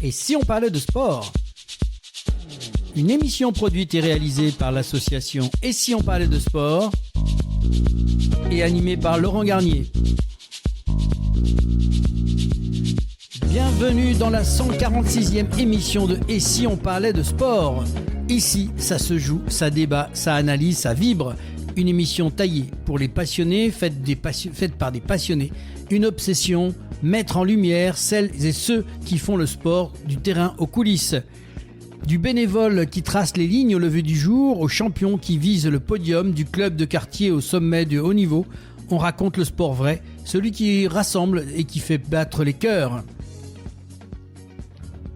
Et si on parlait de sport ? Une émission produite et réalisée par l'association Et si on parlait de sport et animée par Laurent Garnier. Bienvenue dans la 146e émission de Et si on parlait de sport ? Ici, ça se joue, ça débat, ça analyse, ça vibre. Une émission taillée pour les passionnés, faite par des passionnés. Une obsession, mettre en lumière celles et ceux qui font le sport du terrain aux coulisses. Du bénévole qui trace les lignes au lever du jour, aux champions qui visent le podium, du club de quartier au sommet du haut niveau. On raconte le sport vrai, celui qui rassemble et qui fait battre les cœurs.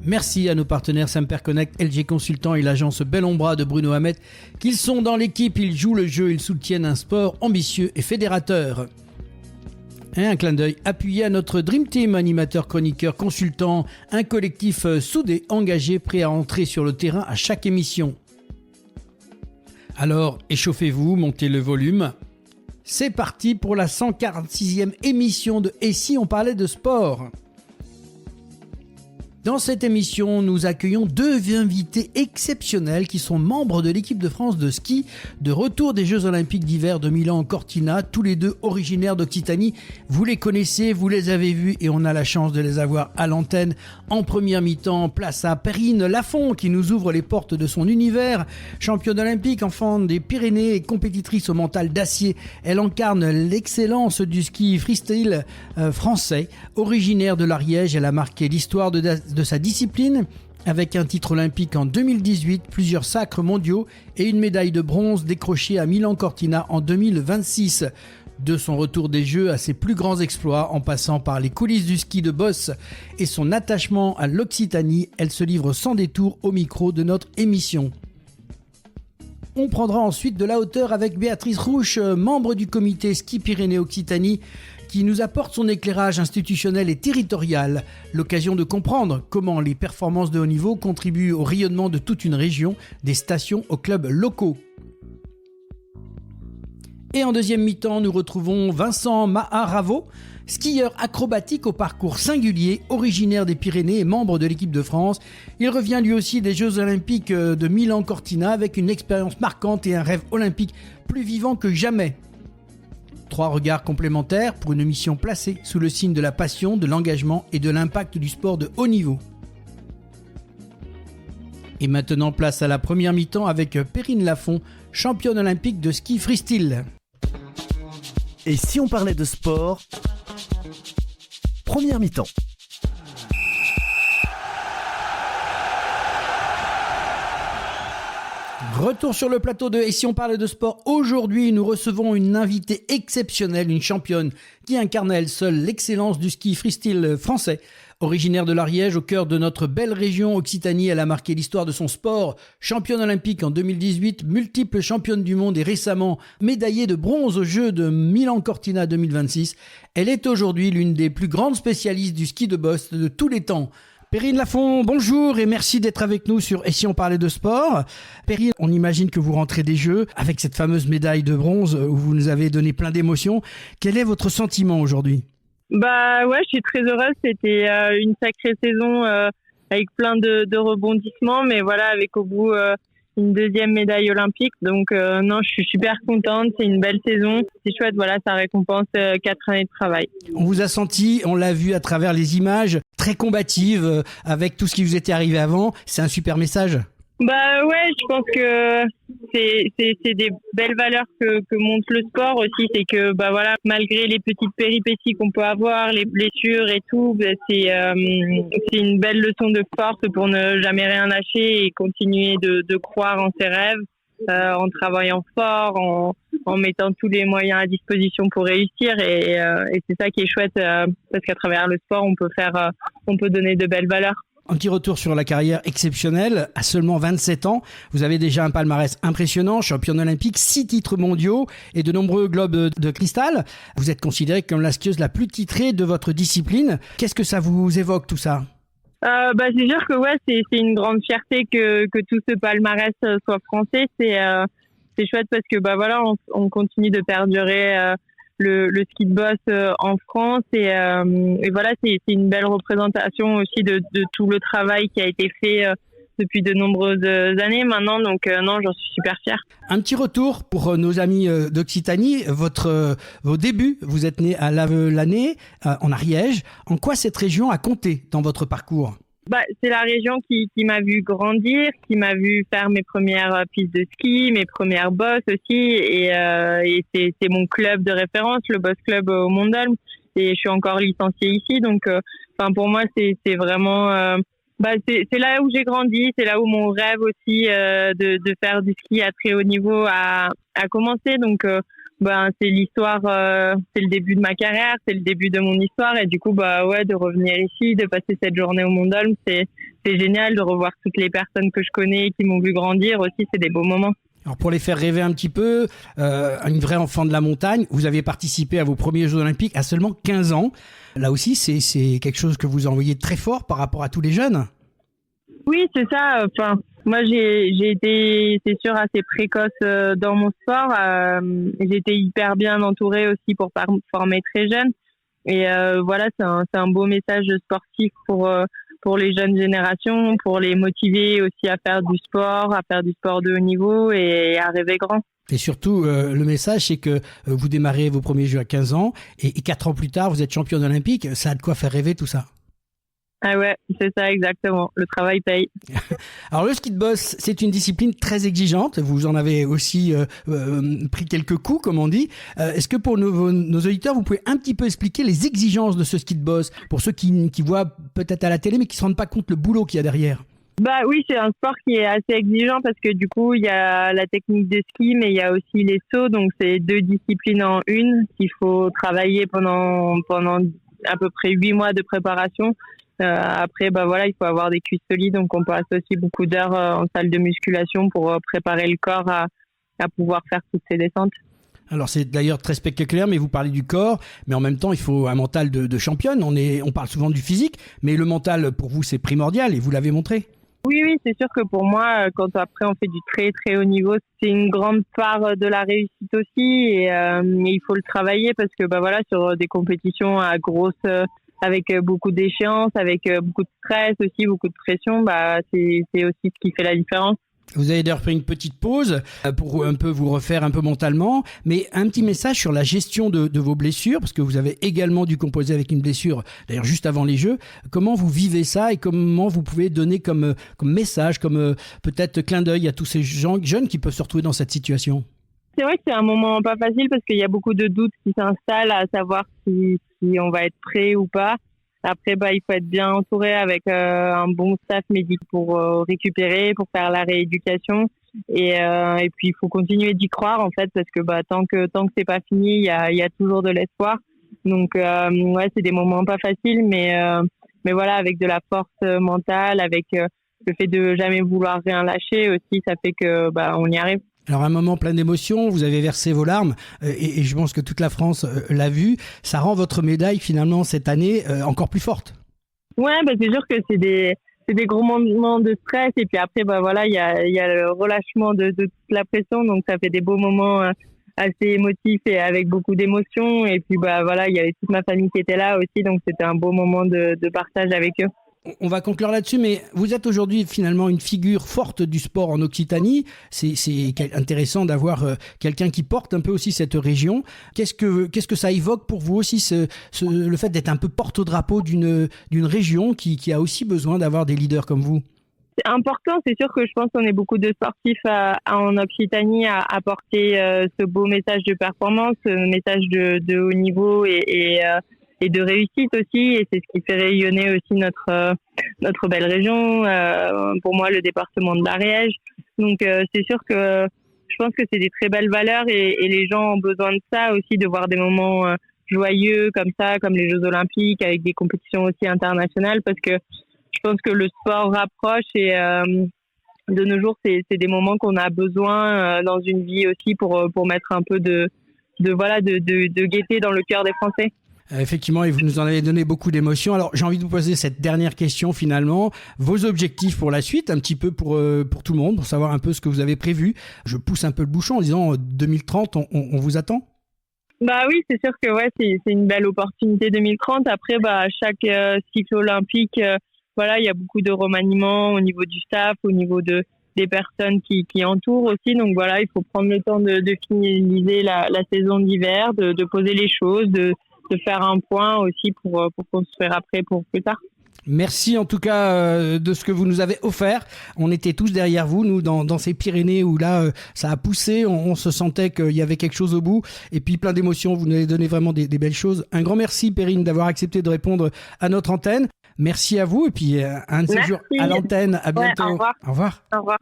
Merci à nos partenaires Semper Connect, LG Consultant et l'agence Bellombra de Bruno Hamet, qu'ils sont dans l'équipe, ils jouent le jeu, ils soutiennent un sport ambitieux et fédérateur. Et un clin d'œil appuyé à notre Dream Team, animateur, chroniqueur, consultant, un collectif soudé, engagé, prêt à entrer sur le terrain à chaque émission. Alors, échauffez-vous, montez le volume. C'est parti pour la 146e émission de Et si on parlait de sport ? Dans cette émission, nous accueillons deux invités exceptionnels qui sont membres de l'équipe de France de ski de retour des Jeux Olympiques d'hiver de Milan-Cortina, tous les deux originaires d'Occitanie. Vous les connaissez, vous les avez vus et on a la chance de les avoir à l'antenne. En première mi-temps, place à Perrine Lafont qui nous ouvre les portes de son univers. Championne olympique, enfant des Pyrénées et compétitrice au mental d'acier, elle incarne l'excellence du ski freestyle français. Originaire de l'Ariège, elle a marqué l'histoire de sa discipline avec un titre olympique en 2018, plusieurs sacres mondiaux et une médaille de bronze décrochée à Milan-Cortina en 2026. De son retour des Jeux à ses plus grands exploits, en passant par les coulisses du ski de boss et son attachement à l'Occitanie, elle se livre sans détour au micro de notre émission. On prendra ensuite de la hauteur avec Béatrice Rouche, membre du comité Ski Pyrénées-Occitanie, qui nous apporte son éclairage institutionnel et territorial, l'occasion de comprendre comment les performances de haut niveau contribuent au rayonnement de toute une région, des stations aux clubs locaux. Et en deuxième mi-temps, nous retrouvons Vincent Maharavo, skieur acrobatique au parcours singulier, originaire des Pyrénées et membre de l'équipe de France. Il revient lui aussi des Jeux Olympiques de Milan-Cortina avec une expérience marquante et un rêve olympique plus vivant que jamais. Trois regards complémentaires pour une mission placée sous le signe de la passion, de l'engagement et de l'impact du sport de haut niveau. Et maintenant, place à la première mi-temps avec Perrine Lafont, championne olympique de ski freestyle. Et si on parlait de sport ? Première mi-temps. Retour sur le plateau de Et si on parlait de sport ? Aujourd'hui, nous recevons une invitée exceptionnelle, une championne qui incarne à elle seule l'excellence du ski freestyle français. Originaire de l'Ariège, au cœur de notre belle région Occitanie, elle a marqué l'histoire de son sport. Championne olympique en 2018, multiple championne du monde et récemment médaillée de bronze aux Jeux de Milan-Cortina 2026. Elle est aujourd'hui l'une des plus grandes spécialistes du ski de boss de tous les temps. Perrine Lafont, bonjour et merci d'être avec nous sur Et si on parlait de sport. Perrine, on imagine que vous rentrez des Jeux avec cette fameuse médaille de bronze où vous nous avez donné plein d'émotions. Quel est votre sentiment aujourd'hui ? Ouais, je suis très heureuse. C'était une sacrée saison avec plein de rebondissements, mais voilà, avec au bout une deuxième médaille olympique. Donc non, je suis super contente. C'est une belle saison. C'est chouette. Voilà, ça récompense 4 années de travail. On vous a senti, on l'a vu à travers les images, très combative avec tout ce qui vous était arrivé avant. C'est un super message. Ouais, je pense que c'est des belles valeurs que montre le sport aussi. C'est que voilà, malgré les petites péripéties qu'on peut avoir, les blessures et tout, c'est une belle leçon de force pour ne jamais rien lâcher et continuer de croire en ses rêves, en travaillant fort, en mettant tous les moyens à disposition pour réussir et c'est ça qui est chouette parce qu'à travers le sport on peut donner de belles valeurs. Un petit retour sur la carrière exceptionnelle. À seulement 27 ans, vous avez déjà un palmarès impressionnant, championne olympique, 6 titres mondiaux et de nombreux globes de cristal. Vous êtes considérée comme la skieuse la plus titrée de votre discipline. Qu'est-ce que ça vous évoque tout ça ? C'est sûr que ouais, c'est une grande fierté que tout ce palmarès soit français. C'est chouette parce que voilà, on continue de perdurer le ski de boss en France et voilà, c'est une belle représentation aussi de tout le travail qui a été fait depuis de nombreuses années maintenant. Donc non, j'en suis super fière. Un petit retour pour nos amis d'Occitanie. Vos débuts, vous êtes né à Lavelanet, en Ariège. En quoi cette région a compté dans votre parcours ? C'est la région qui m'a vu grandir, qui m'a vu faire mes premières pistes de ski, mes premières bosses aussi, et c'est mon club de référence, le Boss Club au Mont-d'Olme, et je suis encore licenciée ici, donc pour moi c'est vraiment c'est là où j'ai grandi, c'est là où mon rêve aussi de faire du ski à très haut niveau a commencé, donc c'est l'histoire, c'est le début de ma carrière, c'est le début de mon histoire, et du coup de revenir ici, de passer cette journée au Mont-d'Olme, c'est génial, de revoir toutes les personnes que je connais qui m'ont vu grandir aussi, c'est des beaux moments. Alors pour les faire rêver un petit peu, une vraie enfant de la montagne, vous avez participé à vos premiers Jeux Olympiques à seulement 15 ans. Là aussi, c'est quelque chose que vous envoyez très fort par rapport à tous les jeunes. Oui, c'est ça. Moi, j'ai été, c'est sûr, assez précoce dans mon sport. J'ai été hyper bien entourée aussi pour former très jeune. Et c'est un beau message sportif pour les jeunes générations, pour les motiver aussi à faire du sport de haut niveau et à rêver grand. Et surtout, le message, c'est que vous démarrez vos premiers Jeux à 15 ans et 4 ans plus tard, vous êtes championne olympique. Ça a de quoi faire rêver tout ça. Ah ouais, c'est ça exactement. Le travail paye. Alors le ski de boss, c'est une discipline très exigeante. Vous en avez aussi pris quelques coups, comme on dit. Est-ce que pour nos auditeurs, vous pouvez un petit peu expliquer les exigences de ce ski de boss pour ceux qui voient peut-être à la télé mais qui ne se rendent pas compte le boulot qu'il y a derrière? Oui, c'est un sport qui est assez exigeant parce que du coup, il y a la technique de ski, mais il y a aussi les sauts. Donc c'est 2 disciplines en une qu'il faut travailler pendant à peu près 8 mois de préparation. Après, il faut avoir des cuisses solides, donc on passe aussi beaucoup d'heures en salle de musculation pour préparer le corps à pouvoir faire toutes ces descentes. Alors c'est d'ailleurs très spectaculaire, mais vous parlez du corps, mais en même temps il faut un mental de championne. On parle souvent du physique, mais le mental pour vous c'est primordial et vous l'avez montré. Oui, c'est sûr que pour moi, quand après on fait du très très haut niveau, c'est une grande part de la réussite aussi et il faut le travailler parce que sur des compétitions à grosse avec beaucoup d'échéances, avec beaucoup de stress aussi, beaucoup de pression, c'est aussi ce qui fait la différence. Vous avez d'ailleurs pris une petite pause pour un peu vous refaire un peu mentalement, mais un petit message sur la gestion de vos blessures, parce que vous avez également dû composer avec une blessure, d'ailleurs juste avant les Jeux. Comment vous vivez ça et comment vous pouvez donner comme message, comme peut-être clin d'œil à tous ces jeunes qui peuvent se retrouver dans cette situation? C'est vrai que c'est un moment pas facile parce qu'il y a beaucoup de doutes qui s'installent à savoir si on va être prêt ou pas. Après, il faut être bien entouré avec un bon staff médical pour récupérer, pour faire la rééducation. Et puis, il faut continuer d'y croire, en fait, parce que tant que c'est pas fini, il y a toujours de l'espoir. Donc, c'est des moments pas faciles, mais voilà, avec de la force mentale, avec le fait de jamais vouloir rien lâcher aussi, ça fait que on y arrive. Alors un moment plein d'émotions, vous avez versé vos larmes et je pense que toute la France l'a vu. Ça rend votre médaille finalement cette année encore plus forte. Ouais, c'est sûr que c'est des gros moments de stress et puis après il y a le relâchement de toute la pression, donc ça fait des beaux moments assez émotifs et avec beaucoup d'émotions et puis il y avait toute ma famille qui était là aussi, donc c'était un beau moment de partage avec eux. On va conclure là-dessus, mais vous êtes aujourd'hui finalement une figure forte du sport en Occitanie. C'est intéressant d'avoir quelqu'un qui porte un peu aussi cette région. Qu'est-ce que ça évoque pour vous aussi, le fait d'être un peu porte-drapeau d'une région qui a aussi besoin d'avoir des leaders comme vous? C'est important, c'est sûr que je pense qu'on est beaucoup de sportifs en Occitanie à porter ce beau message de performance, ce message de haut niveau et de réussite aussi, et c'est ce qui fait rayonner aussi notre belle région, pour moi le département de l'Ariège. Donc c'est sûr que je pense que c'est des très belles valeurs et les gens ont besoin de ça aussi, de voir des moments joyeux comme ça, comme les Jeux Olympiques avec des compétitions aussi internationales, parce que je pense que le sport rapproche et de nos jours c'est des moments qu'on a besoin dans une vie aussi pour mettre un peu de gaieté dans le cœur des Français. Effectivement, et vous nous en avez donné beaucoup d'émotions. Alors, j'ai envie de vous poser cette dernière question finalement. Vos objectifs pour la suite, un petit peu pour tout le monde, pour savoir un peu ce que vous avez prévu. Je pousse un peu le bouchon en disant 2030, on vous attend? Bah oui, c'est sûr que ouais, c'est une belle opportunité 2030. Après, chaque cycle olympique, voilà, il y a beaucoup de remaniements au niveau du staff, au niveau des personnes qui entourent aussi. Donc voilà, il faut prendre le temps de finaliser la saison d'hiver, de poser les choses, de faire un point aussi pour construire après pour plus tard. Merci en tout cas de ce que vous nous avez offert. On était tous derrière vous, nous, dans ces Pyrénées où là, ça a poussé. On se sentait qu'il y avait quelque chose au bout. Et puis plein d'émotions. Vous nous avez donné vraiment des belles choses. Un grand merci, Perrine, d'avoir accepté de répondre à notre antenne. Merci à vous. Et puis un de ces jours à l'antenne. À bientôt. Ouais, au revoir. Au revoir. Au revoir.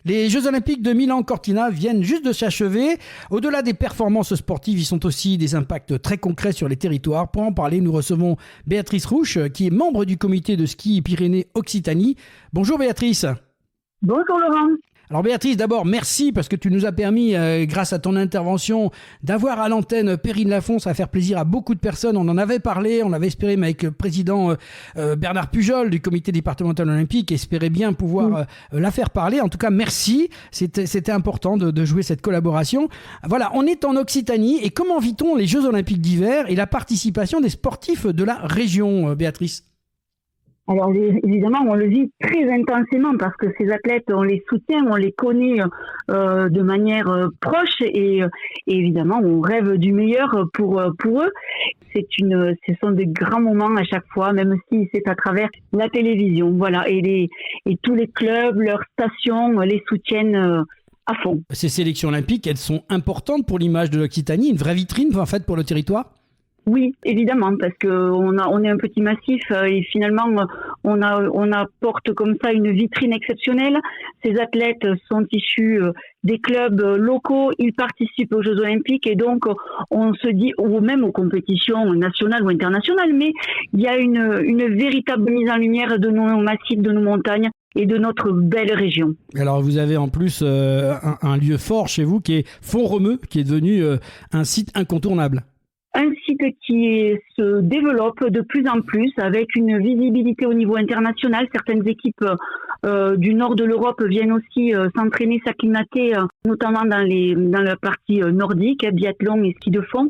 Les Jeux Olympiques de Milan-Cortina viennent juste de s'achever. Au-delà des performances sportives, ils sont aussi des impacts très concrets sur les territoires. Pour en parler, nous recevons Béatrice Rouche, qui est membre du comité de ski Pyrénées-Occitanie. Bonjour Béatrice. Bonjour Laurent. Alors Béatrice, d'abord, merci parce que tu nous as permis, grâce à ton intervention, d'avoir à l'antenne Perrine Lafont. Ça va faire plaisir à beaucoup de personnes. On en avait parlé, on avait espéré, mais avec le président Bernard Pujol du comité départemental olympique, espérait bien pouvoir la faire parler. En tout cas, merci. C'était important de jouer cette collaboration. Voilà, on est en Occitanie. Et comment vit-on les Jeux olympiques d'hiver et la participation des sportifs de la région, Béatrice ? Alors évidemment, on le vit très intensément parce que ces athlètes, on les soutient, on les connaît de manière proche et évidemment, on rêve du meilleur pour eux. Ce sont des grands moments à chaque fois, même si c'est à travers la télévision, voilà. Et tous les clubs, leurs stations les soutiennent à fond. Ces sélections olympiques, elles sont importantes pour l'image de l'Occitanie, une vraie vitrine en fait pour le territoire. Oui, évidemment, parce que on est un petit massif et finalement on apporte comme ça une vitrine exceptionnelle. Ces athlètes sont issus des clubs locaux, ils participent aux Jeux Olympiques et donc on se dit, ou même aux compétitions nationales ou internationales, mais il y a une véritable mise en lumière de nos massifs, de nos montagnes et de notre belle région. Alors vous avez en plus un lieu fort chez vous qui est Font-Romeu, qui est devenu un site incontournable. Un site qui se développe de plus en plus avec une visibilité au niveau international. Certaines équipes du nord de l'Europe viennent aussi s'entraîner, s'acclimater, notamment dans la partie nordique, biathlon et ski de fond.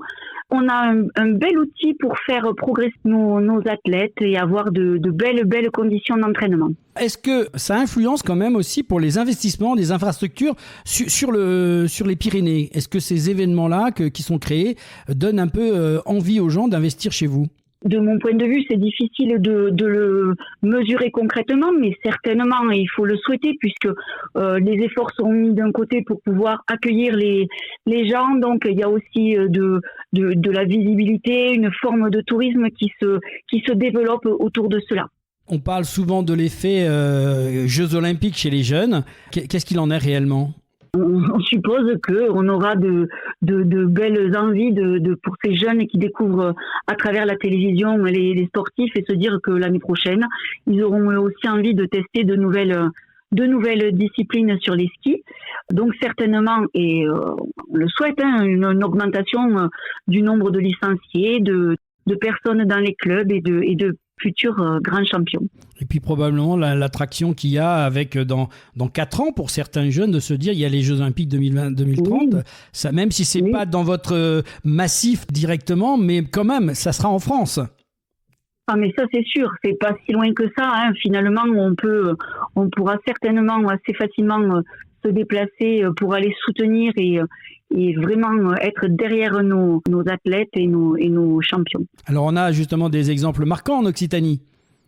On a un bel outil pour faire progresser nos athlètes et avoir de belles conditions d'entraînement. Est-ce que ça influence quand même aussi pour les investissements des infrastructures sur les Pyrénées ? Est-ce que ces événements-là qui sont créés donnent un peu envie aux gens d'investir chez vous ? De mon point de vue, c'est difficile de le mesurer concrètement, mais certainement, il faut le souhaiter puisque les efforts sont mis d'un côté pour pouvoir accueillir les gens. Donc, il y a aussi de la visibilité, une forme de tourisme qui se développe autour de cela. On parle souvent de l'effet Jeux Olympiques chez les jeunes. Qu'est-ce qu'il en est réellement ? On suppose qu'on aura de belles envies pour ces jeunes qui découvrent à travers la télévision les sportifs et se dire que l'année prochaine, ils auront aussi envie de tester de nouvelles disciplines sur les skis. Donc certainement, et on le souhaite, une augmentation du nombre de licenciés, de personnes dans les clubs et de futurs grands champions. Et puis probablement l'attraction qu'il y a avec dans 4 ans pour certains jeunes de se dire il y a les Jeux Olympiques 2020-2030, oui. Ça, même si c'est pas dans votre massif directement, mais quand même, ça sera en France. Ah mais ça c'est sûr, c'est pas si loin que ça. Finalement, on pourra certainement assez facilement se déplacer pour aller soutenir et vraiment être derrière nos athlètes et nos champions. Alors on a justement des exemples marquants en Occitanie.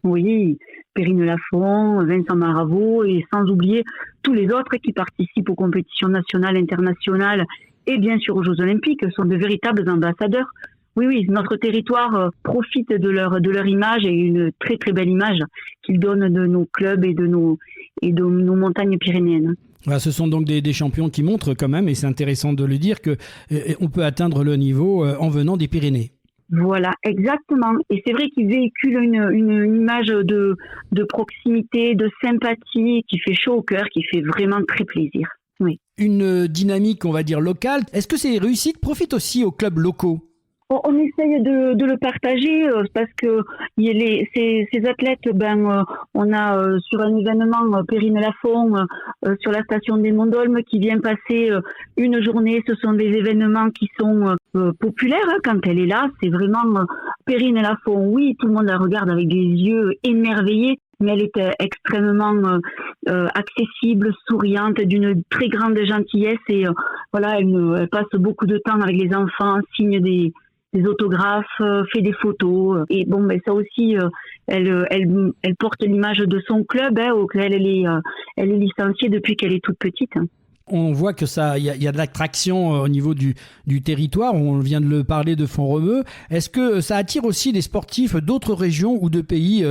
Oui, Perrine Lafont, Vincent Maraveau et sans oublier tous les autres qui participent aux compétitions nationales, internationales et bien sûr aux Jeux Olympiques sont de véritables ambassadeurs. Oui, notre territoire profite de leur image et une très très belle image qu'ils donnent de nos clubs et de nos montagnes pyrénéennes. Voilà, ce sont donc des champions qui montrent quand même, et c'est intéressant de le dire, qu'on peut atteindre le niveau en venant des Pyrénées. Voilà, exactement. Et c'est vrai qu'ils véhiculent une image de proximité, de sympathie qui fait chaud au cœur, qui fait vraiment très plaisir. Oui. Une dynamique, on va dire, locale. Est-ce que ces réussites profitent aussi aux clubs locaux ? On essaye de le partager parce que ces athlètes On a sur un événement Perrine Lafont sur la station des Mondolmes qui vient passer une journée. Ce sont des événements qui sont populaires quand elle est là. C'est vraiment Perrine Lafont. Oui, tout le monde la regarde avec des yeux émerveillés, mais elle est extrêmement accessible, souriante, d'une très grande gentillesse et voilà, elle passe beaucoup de temps avec les enfants, signe des autographes, fait des photos et bon, ben ça aussi, elle porte l'image de son club auquel elle est licenciée depuis qu'elle est toute petite. On voit que il y a de l'attraction au niveau du territoire. On vient de le parler de Font-Romeu. Est-ce que ça attire aussi des sportifs d'autres régions ou de pays,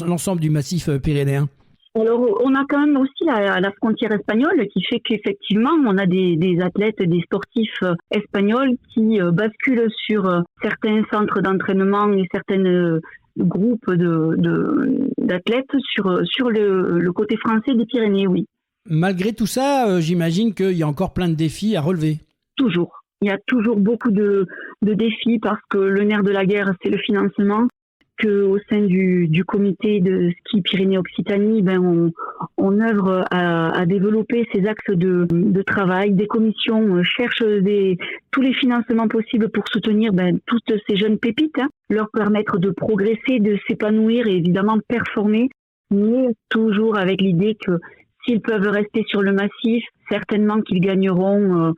l'ensemble du massif pyrénéen? Alors, on a quand même aussi la frontière espagnole qui fait qu'effectivement, on a des athlètes, des sportifs espagnols qui basculent sur certains centres d'entraînement et certains groupes d'athlètes sur le côté français des Pyrénées, oui. Malgré tout ça, j'imagine qu'il y a encore plein de défis à relever. Toujours. Il y a toujours beaucoup de défis parce que le nerf de la guerre, c'est le financement. Qu'au sein du comité de ski Pyrénées-Occitanie, on œuvre à développer ces axes de travail. Des commissions cherchent tous les financements possibles pour soutenir toutes ces jeunes pépites, leur permettre de progresser, de s'épanouir et évidemment performer, mais toujours avec l'idée que s'ils peuvent rester sur le massif, certainement qu'ils gagneront,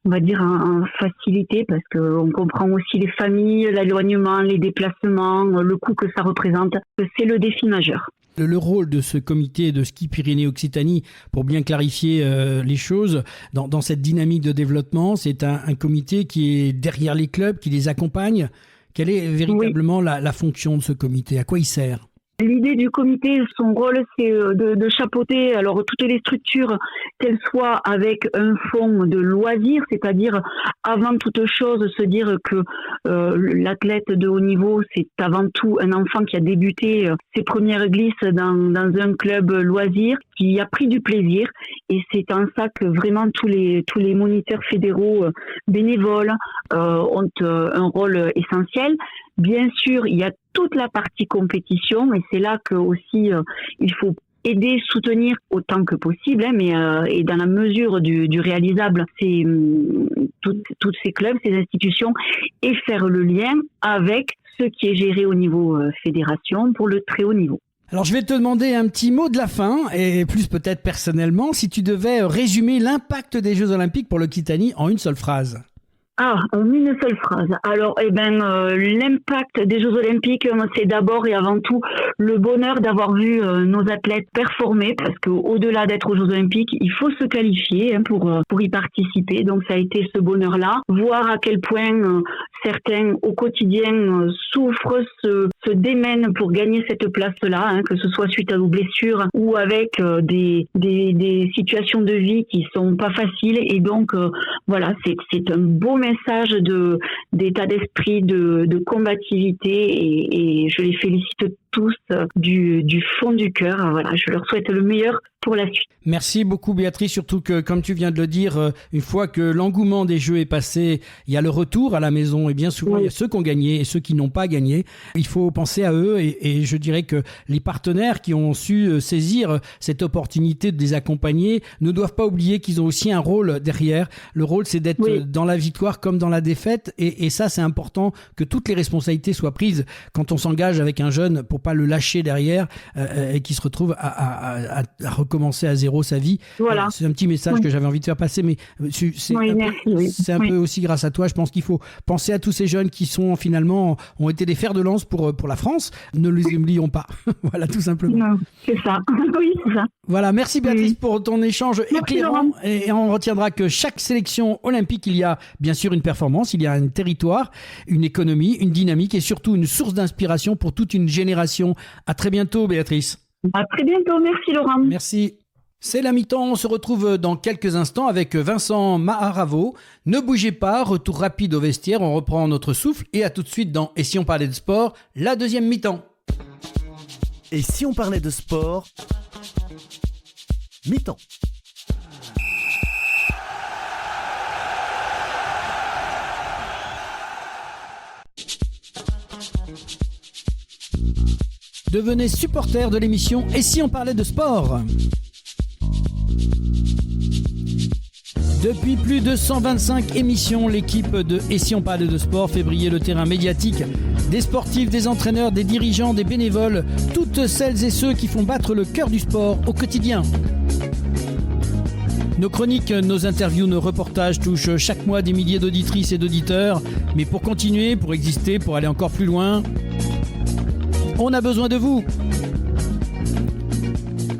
on va dire, en facilité, parce qu'on comprend aussi les familles, l'éloignement, les déplacements, le coût que ça représente. C'est le défi majeur. Le rôle de ce comité de ski Pyrénées-Occitanie, pour bien clarifier les choses, dans cette dynamique de développement, c'est un comité qui est derrière les clubs, qui les accompagne. Quelle est véritablement la fonction de ce comité? À quoi il sert? L'idée du comité, son rôle, c'est de chapeauter alors toutes les structures, qu'elles soient avec un fonds de loisirs, c'est-à-dire avant toute chose se dire que l'athlète de haut niveau, c'est avant tout un enfant qui a débuté ses premières glisses dans un club loisir, qui a pris du plaisir, et c'est en ça que vraiment tous les moniteurs fédéraux bénévoles ont un rôle essentiel. Bien sûr, il y a toute la partie compétition et c'est là que aussi il faut aider, soutenir autant que possible, mais et dans la mesure du réalisable, c'est tous ces clubs, ces institutions, et faire le lien avec ce qui est géré au niveau fédération pour le très haut niveau. Alors je vais te demander un petit mot de la fin, et plus peut-être personnellement, si tu devais résumer l'impact des Jeux Olympiques pour l'Occitanie en une seule phrase. En une seule phrase. Alors, l'impact des Jeux Olympiques, c'est d'abord et avant tout le bonheur d'avoir vu nos athlètes performer, parce qu'au-delà d'être aux Jeux Olympiques, il faut se qualifier pour y participer. Donc, ça a été ce bonheur-là. Voir à quel point certains, au quotidien, souffrent, se démènent pour gagner cette place-là, que ce soit suite à nos blessures ou avec des situations de vie qui sont pas faciles. Et donc, voilà, c'est un beau message d'état d'esprit, de combativité et je les félicite tous du fond du cœur. Voilà, je leur souhaite le meilleur pour la suite. Merci beaucoup Béatrice, surtout que comme tu viens de le dire, une fois que l'engouement des Jeux est passé, il y a le retour à la maison et bien souvent il y a ceux qui ont gagné et ceux qui n'ont pas gagné. Il faut penser à eux et je dirais que les partenaires qui ont su saisir cette opportunité de les accompagner ne doivent pas oublier qu'ils ont aussi un rôle derrière. Le rôle c'est d'être dans la victoire comme dans la défaite et ça c'est important que toutes les responsabilités soient prises quand on s'engage avec un jeune pour pas le lâcher derrière et qui se retrouve à recommencer à zéro sa vie. Voilà. C'est un petit message que j'avais envie de faire passer, mais c'est un peu aussi grâce à toi. Je pense qu'il faut penser à tous ces jeunes qui ont été des fers de lance pour la France. Ne les oublions pas. Voilà, tout simplement. Non, c'est ça. Oui, c'est ça. Voilà, merci Béatrice pour ton échange éclairant. Et on retiendra que chaque sélection olympique, il y a bien sûr une performance, il y a un territoire, une économie, une dynamique et surtout une source d'inspiration pour toute une génération. À très bientôt Béatrice. À très bientôt, merci Laurent. Merci. C'est la mi-temps, on se retrouve dans quelques instants avec Vincent Maharavo. Ne bougez pas, retour rapide au vestiaire, on reprend notre souffle et à tout de suite dans Et si on parlait de sport, la deuxième mi-temps. Et si on parlait de sport, mi-temps. devenez supporter de l'émission Et si on parlait de sport ? Depuis plus de 125 émissions, l'équipe de Et si on parlait de sport fait briller le terrain médiatique des sportifs, des entraîneurs, des dirigeants, des bénévoles, toutes celles et ceux qui font battre le cœur du sport au quotidien. Nos chroniques, nos interviews, nos reportages touchent chaque mois des milliers d'auditrices et d'auditeurs. Mais pour continuer, pour exister, pour aller encore plus loin, on a besoin de vous.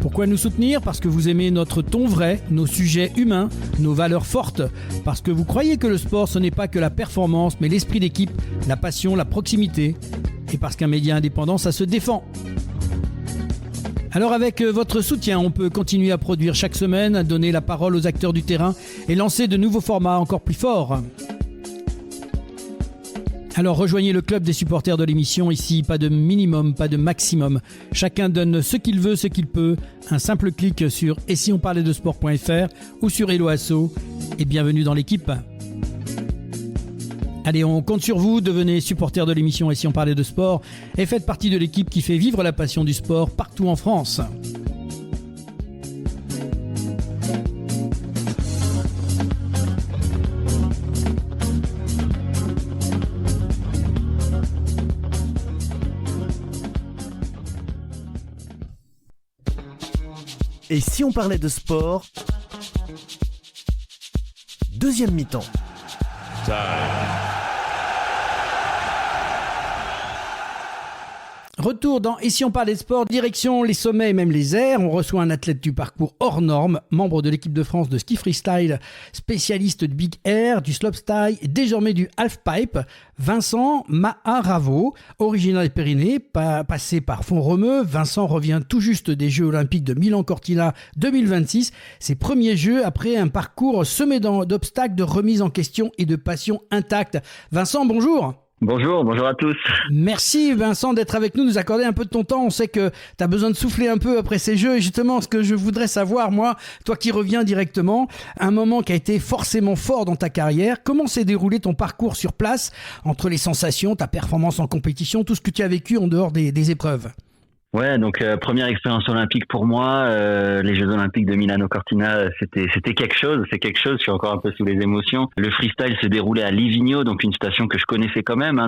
Pourquoi nous soutenir ? Parce que vous aimez notre ton vrai, nos sujets humains, nos valeurs fortes. Parce que vous croyez que le sport, ce n'est pas que la performance, mais l'esprit d'équipe, la passion, la proximité. Et parce qu'un média indépendant, ça se défend. Alors avec votre soutien, on peut continuer à produire chaque semaine, donner la parole aux acteurs du terrain et lancer de nouveaux formats encore plus forts. Alors rejoignez le club des supporters de l'émission. Ici, pas de minimum, pas de maximum. Chacun donne ce qu'il veut, ce qu'il peut. Un simple clic sur etsionparlait-de-sport.fr ou sur Hello Asso. Et bienvenue dans l'équipe. Allez, on compte sur vous. Devenez supporter de l'émission Et si on parlait de sport et faites partie de l'équipe qui fait vivre la passion du sport partout en France. Et si on parlait de sport ? Deuxième mi-temps. Retour dans Et si on parlait de sport, direction les sommets et même les airs. On reçoit un athlète du parcours hors norme, membre de l'équipe de France de ski freestyle, spécialiste de big air, du slopestyle et désormais du halfpipe, Vincent Maharavo, originaire des Pyrénées, passé par Font-Romeu. Vincent revient tout juste des Jeux Olympiques de Milan-Cortina 2026, ses premiers Jeux après un parcours semé d'obstacles, de remise en question et de passion intacte. Vincent, bonjour. Bonjour à tous. Merci Vincent d'être avec nous, nous accorder un peu de ton temps. On sait que tu as besoin de souffler un peu après ces Jeux. Et justement, ce que je voudrais savoir, moi, toi qui reviens directement, un moment qui a été forcément fort dans ta carrière, comment s'est déroulé ton parcours sur place, entre les sensations, ta performance en compétition, tout ce que tu as vécu en dehors des épreuves ? Ouais, donc première expérience olympique pour moi, les Jeux Olympiques de Milano-Cortina, c'était quelque chose, c'est quelque chose. Je suis encore un peu sous les émotions. Le freestyle se déroulait à Livigno, donc une station que je connaissais quand même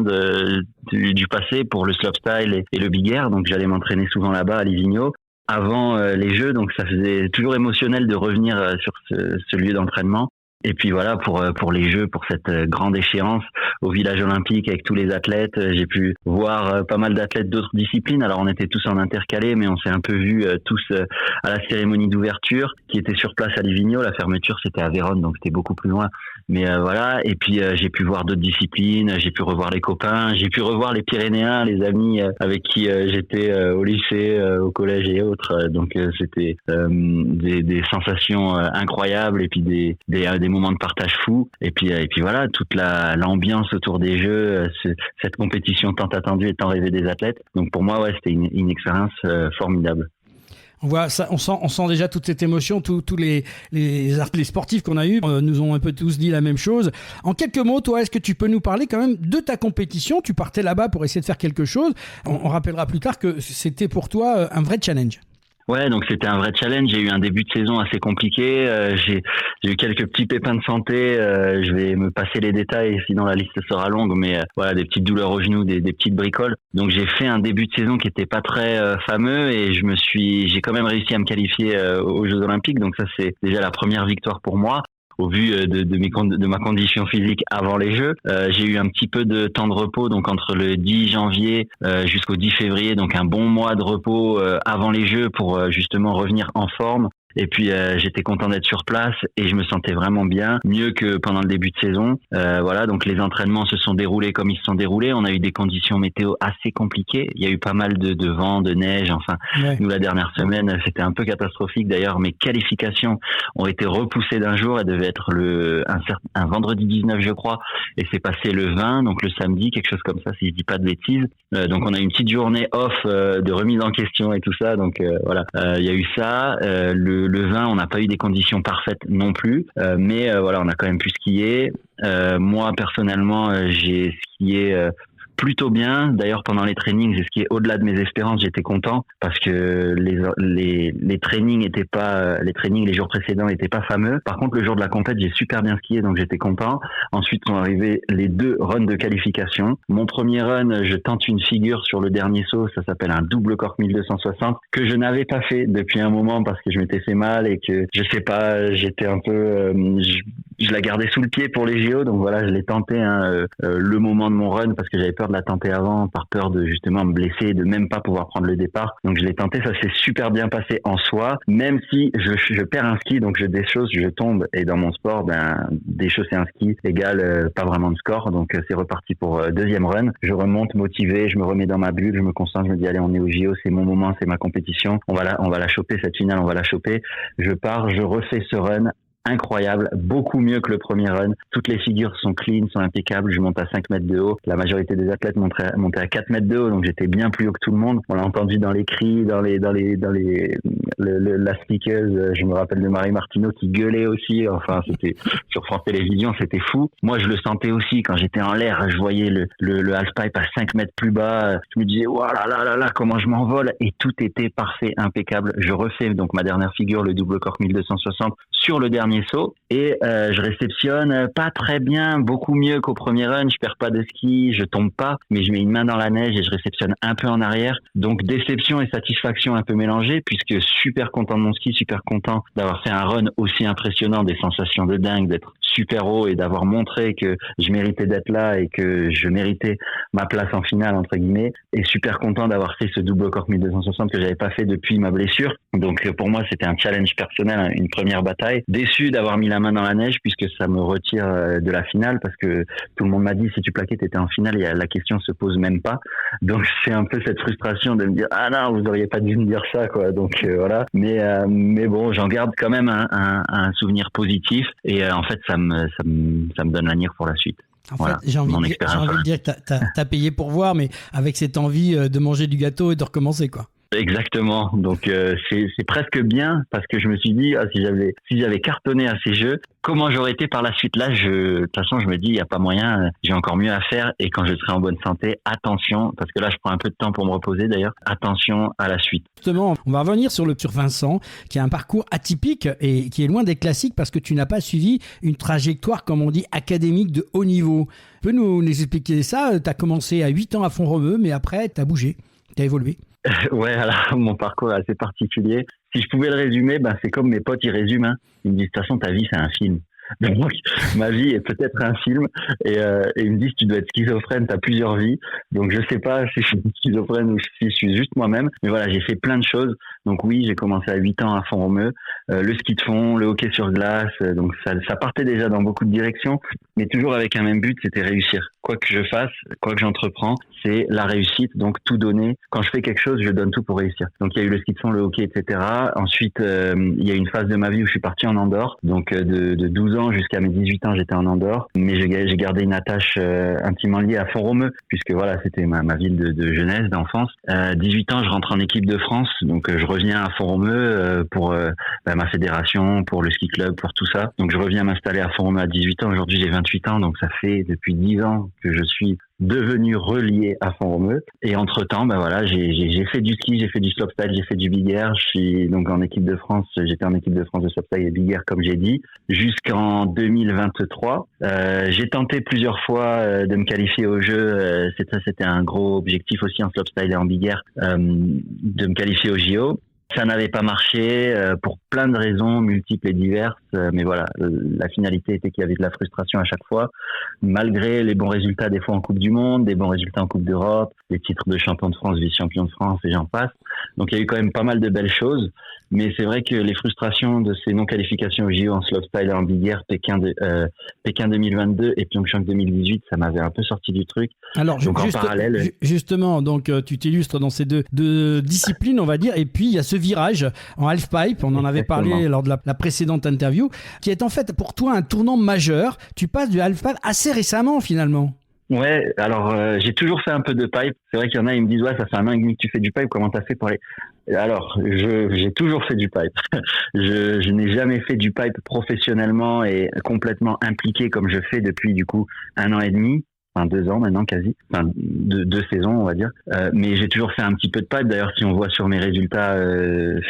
du passé pour le slopestyle et le big air. Donc j'allais m'entraîner souvent là-bas à Livigno avant les Jeux, donc ça faisait toujours émotionnel de revenir sur ce lieu d'entraînement. Et puis voilà, pour les Jeux, pour cette grande échéance au village olympique avec tous les athlètes, j'ai pu voir pas mal d'athlètes d'autres disciplines. Alors on était tous en intercalé, mais on s'est un peu vus tous à la cérémonie d'ouverture qui était sur place à Livigno. La fermeture c'était à Vérone, donc c'était beaucoup plus loin. Mais voilà, et puis j'ai pu voir d'autres disciplines, j'ai pu revoir les copains, j'ai pu revoir les Pyrénéens, les amis avec qui j'étais au lycée, au collège et autres. Donc c'était des sensations incroyables et puis des moments de partage fous. Et puis voilà, toute l'ambiance autour des Jeux, cette compétition tant attendue et tant rêvée des athlètes. Donc pour moi, ouais, c'était une expérience formidable. On voit ça, on sent déjà toute cette émotion. Tous les sportifs qu'on a eus nous ont un peu tous dit la même chose. En quelques mots, toi, est-ce que tu peux nous parler quand même de ta compétition ? Tu partais là-bas pour essayer de faire quelque chose. On rappellera plus tard que c'était pour toi un vrai challenge. Ouais, donc c'était un vrai challenge. J'ai eu un début de saison assez compliqué. J'ai eu quelques petits pépins de santé. Je vais me passer les détails, sinon la liste sera longue. Mais voilà, des petites douleurs aux genoux, des petites bricoles. Donc j'ai fait un début de saison qui était pas très fameux et j'ai quand même réussi à me qualifier aux Jeux Olympiques. Donc ça c'est déjà la première victoire pour moi. Au vu de ma condition physique avant les Jeux. J'ai eu un petit peu de temps de repos, donc entre le 10 janvier jusqu'au 10 février, donc un bon mois de repos avant les Jeux pour justement revenir en forme. Et puis j'étais content d'être sur place et je me sentais vraiment bien, mieux que pendant le début de saison. Voilà, donc les entraînements se sont déroulés comme ils se sont déroulés. On a eu des conditions météo assez compliquées. Il y a eu pas mal de vent, de neige. Enfin, ouais. Nous la dernière semaine, c'était un peu catastrophique. D'ailleurs, mes qualifications ont été repoussées d'un jour. Elles devaient être un vendredi 19, je crois, et c'est passé le 20, donc le samedi, quelque chose comme ça, si je dis pas de bêtises. Donc on a eu une petite journée off de remise en question et tout ça. Donc voilà, il y a eu ça. Le 20, on n'a pas eu des conditions parfaites non plus, mais voilà, on a quand même pu skier. Moi, personnellement, j'ai skié plutôt bien. D'ailleurs, pendant les trainings, c'est ce qui est au-delà de mes espérances, j'étais content parce que les trainings étaient pas, les jours précédents étaient pas fameux. Par contre, le jour de la compète, j'ai super bien skié, donc j'étais content. Ensuite sont arrivés les 2 runs de qualification. Mon premier run, je tente une figure sur le dernier saut, ça s'appelle un double cork 1260 que je n'avais pas fait depuis un moment parce que je m'étais fait mal et que je sais pas, j'étais un peu, je la gardais sous le pied pour les JO, donc voilà, je l'ai tenté le moment de mon run parce que j'avais peur de la tenter avant, par peur de justement me blesser et de même pas pouvoir prendre le départ. Donc je l'ai tenté, ça s'est super bien passé en soi, même si je perds un ski, donc je déchausse, je tombe, et dans mon sport, déchausser un ski égale pas vraiment de score, donc c'est reparti pour deuxième run. Je remonte motivé, je me remets dans ma bulle, je me concentre, je me dis allez, on est au JO, c'est mon moment, c'est ma compétition, on va la choper cette finale, on va la choper. Je pars, je refais ce run. Incroyable, beaucoup mieux que le premier run. Toutes les figures sont clean, sont impeccables. Je monte à 5 mètres de haut. La majorité des athlètes montaient à 4 mètres de haut, donc j'étais bien plus haut que tout le monde. On l'a entendu dans les cris, la speakeuse. Je me rappelle de Marie Martineau qui gueulait aussi. Enfin, c'était sur France Télévisions, c'était fou. Moi, je le sentais aussi quand j'étais en l'air. Je voyais le halfpipe à 5 mètres plus bas. Je me disais, oh là là, comment je m'envole. Et tout était parfait, impeccable. Je refais donc ma dernière figure, le double cork 1260 sur le dernier saut et je réceptionne pas très bien, beaucoup mieux qu'au premier run. Je perds pas de ski, je tombe pas, mais je mets une main dans la neige et je réceptionne un peu en arrière. Donc déception et satisfaction un peu mélangées, puisque super content de mon ski, super content d'avoir fait un run aussi impressionnant, des sensations de dingue, d'être super haut et d'avoir montré que je méritais d'être là et que je méritais ma place en finale entre guillemets, et super content d'avoir fait ce double cork 1260 que j'avais pas fait depuis ma blessure. Donc pour moi c'était un challenge personnel, une première bataille. Déçu d'avoir mis la main dans la neige puisque ça me retire de la finale, parce que tout le monde m'a dit si tu plaquais t'étais en finale, et la question se pose même pas. Donc c'est un peu cette frustration de me dire ah non, vous auriez pas dû me dire ça quoi. Donc voilà, mais bon, j'en garde quand même un souvenir positif, et en fait ça me donne l'avenir pour la suite. En voilà, fait, j'ai envie de dire que t'as payé pour voir, mais avec cette envie de manger du gâteau et de recommencer, quoi. Exactement. Donc c'est presque bien, parce que je me suis dit si j'avais cartonné à ces jeux, comment j'aurais été par la suite. Là, de toute façon, je me dis il y a pas moyen, j'ai encore mieux à faire, et quand je serai en bonne santé, attention, parce que là je prends un peu de temps pour me reposer d'ailleurs, attention à la suite. Justement, on va revenir sur Vincent, qui a un parcours atypique et qui est loin des classiques, parce que tu n'as pas suivi une trajectoire, comme on dit, académique de haut niveau. Tu peux nous expliquer ça? Tu as commencé à 8 ans à Font-Romeu, mais après tu as bougé, tu as évolué. Ouais, alors mon parcours est assez particulier. Si je pouvais le résumer, c'est comme mes potes ils résument. Ils me disent de toute façon ta vie c'est un film. Donc ma vie est peut-être un film, et ils me disent tu dois être schizophrène, t'as plusieurs vies. Donc je sais pas si je suis schizophrène ou si je suis juste moi-même, mais voilà, j'ai fait plein de choses. Donc oui, j'ai commencé à 8 ans à Font-Romeu, le ski de fond, le hockey sur glace, donc ça partait déjà dans beaucoup de directions, mais toujours avec un même but, c'était réussir. Quoi que je fasse, quoi que j'entreprends, c'est la réussite, donc tout donner. Quand je fais quelque chose, je donne tout pour réussir. Donc il y a eu le ski de fond, le hockey, etc. Ensuite, il y a eu une phase de ma vie où je suis parti en Andorre, donc de 12 ans jusqu'à mes 18 ans, j'étais en Andorre, mais j'ai gardé une attache intimement liée à Font-Romeu, puisque voilà, c'était ma ville de jeunesse, d'enfance. 18 ans, je rentre en équipe de France, donc je reviens à Font-Romeu pour ma fédération, pour le ski club, pour tout ça. Donc je reviens m'installer à Font-Romeu à 18 ans. Aujourd'hui, j'ai 28 ans, donc ça fait depuis 10 ans que je suis devenu relié à Font-Romeu. Et entre-temps, j'ai fait du ski, j'ai fait du slopestyle, j'ai fait du big air. Je suis donc en équipe de France, j'étais en équipe de France de slopestyle et big air, comme j'ai dit, jusqu'en 2023. J'ai tenté plusieurs fois de me qualifier aux Jeux. C'était un gros objectif aussi en slopestyle et en big air, de me qualifier aux JO. Ça n'avait pas marché pour plein de raisons multiples et diverses, mais voilà, la finalité était qu'il y avait de la frustration à chaque fois, malgré les bons résultats des fois en Coupe du Monde, des bons résultats en Coupe d'Europe, les titres de champion de France, vice-champion de France, et j'en passe. Donc il y a eu quand même pas mal de belles choses, mais c'est vrai que les frustrations de ces non-qualifications au JO en slopestyle et en big air, Pékin 2022 et Pyeongchang 2018, ça m'avait un peu sorti du truc. Alors donc en parallèle, justement, donc tu t'illustres dans ces deux disciplines, on va dire, et puis il y a ce virage en halfpipe, on en avait parlé lors de la précédente interview, qui est en fait pour toi un tournant majeur. Tu passes du halfpipe assez récemment finalement. Ouais, alors j'ai toujours fait un peu de pipe. C'est vrai qu'il y en a, ils me disent ouais, ça fait un an et demi que tu fais du pipe, comment t'as fait pour aller? Alors, j'ai toujours fait du pipe. Je n'ai jamais fait du pipe professionnellement et complètement impliqué comme je fais depuis du coup 1 an et demi. enfin 2 ans maintenant quasi, enfin deux saisons on va dire. Mais j'ai toujours fait un petit peu de pipe. D'ailleurs, si on voit sur mes résultats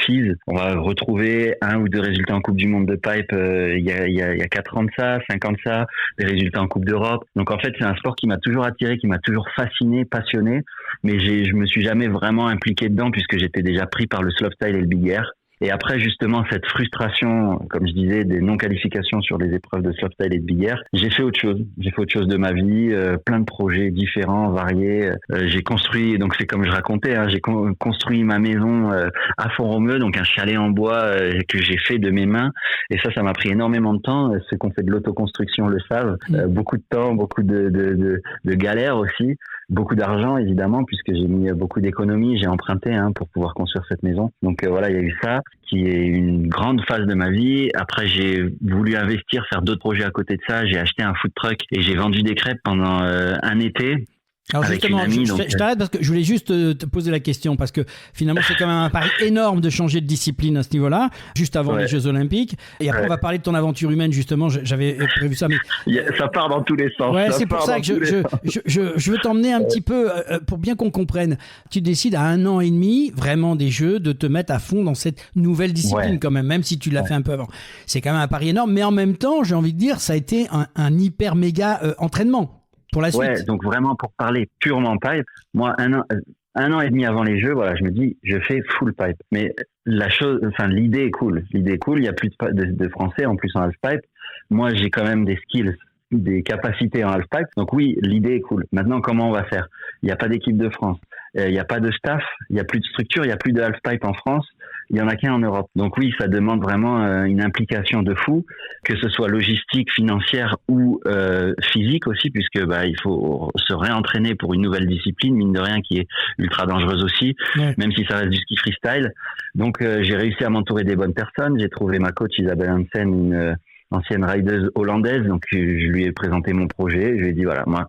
FIS, on va retrouver 1 ou 2 résultats en Coupe du Monde de pipe il y a 4 ans de ça, 5 ans de ça, des résultats en Coupe d'Europe. Donc en fait, c'est un sport qui m'a toujours attiré, qui m'a toujours fasciné, passionné, mais je me suis jamais vraiment impliqué dedans puisque j'étais déjà pris par le slopestyle et le big air. Et après, justement, cette frustration, comme je disais, des non-qualifications sur les épreuves de slopestyle et de big air, j'ai fait autre chose. J'ai fait autre chose de ma vie, plein de projets différents, variés. J'ai construit, donc c'est comme je racontais, hein, j'ai construit ma maison à Font-Romeu, donc un chalet en bois que j'ai fait de mes mains. Et ça m'a pris énormément de temps. Ceux qui ont fait de l'autoconstruction le savent. Beaucoup de temps, beaucoup de galères aussi. Beaucoup d'argent, évidemment, puisque j'ai mis beaucoup d'économies, j'ai emprunté pour pouvoir construire cette maison. Donc voilà, il y a eu ça, qui est une grande phase de ma vie. Après, j'ai voulu investir, faire d'autres projets à côté de ça. J'ai acheté un food truck et j'ai vendu des crêpes pendant un été. Alors avec justement, une amie, je t'arrête parce que je voulais juste te poser la question, parce que finalement c'est quand même un pari énorme de changer de discipline à ce niveau-là, juste avant les Jeux Olympiques. Et après on va parler de ton aventure humaine, justement, j'avais prévu ça. Mais ça part dans tous les sens. Ouais, c'est pour ça que je veux t'emmener un petit peu, pour bien qu'on comprenne. Tu décides à 1 an et demi, vraiment des Jeux, de te mettre à fond dans cette nouvelle discipline quand même si tu l'as fait un peu avant. C'est quand même un pari énorme, mais en même temps, j'ai envie de dire, ça a été un hyper méga entraînement. Pour la suite. Ouais, donc vraiment pour parler purement pipe, moi un an et demi avant les Jeux, voilà, je me dis je fais full pipe. Mais l'idée est cool. Il y a plus de Français en plus en half pipe. Moi j'ai quand même des skills, des capacités en half pipe. Donc oui, l'idée est cool. Maintenant comment on va faire ? Il n'y a pas d'équipe de France, il n'y a pas de staff, il n'y a plus de structure, il n'y a plus de half pipe en France. Il y en a qu'un en Europe. Donc oui, ça demande vraiment une implication de fou, que ce soit logistique, financière ou physique aussi, puisque il faut se réentraîner pour une nouvelle discipline, mine de rien, qui est ultra dangereuse aussi, même si ça reste du ski freestyle. Donc j'ai réussi à m'entourer des bonnes personnes. J'ai trouvé ma coach Isabelle Hansen, une ancienne rideuse hollandaise. Donc je lui ai présenté mon projet. Je lui ai dit voilà, moi,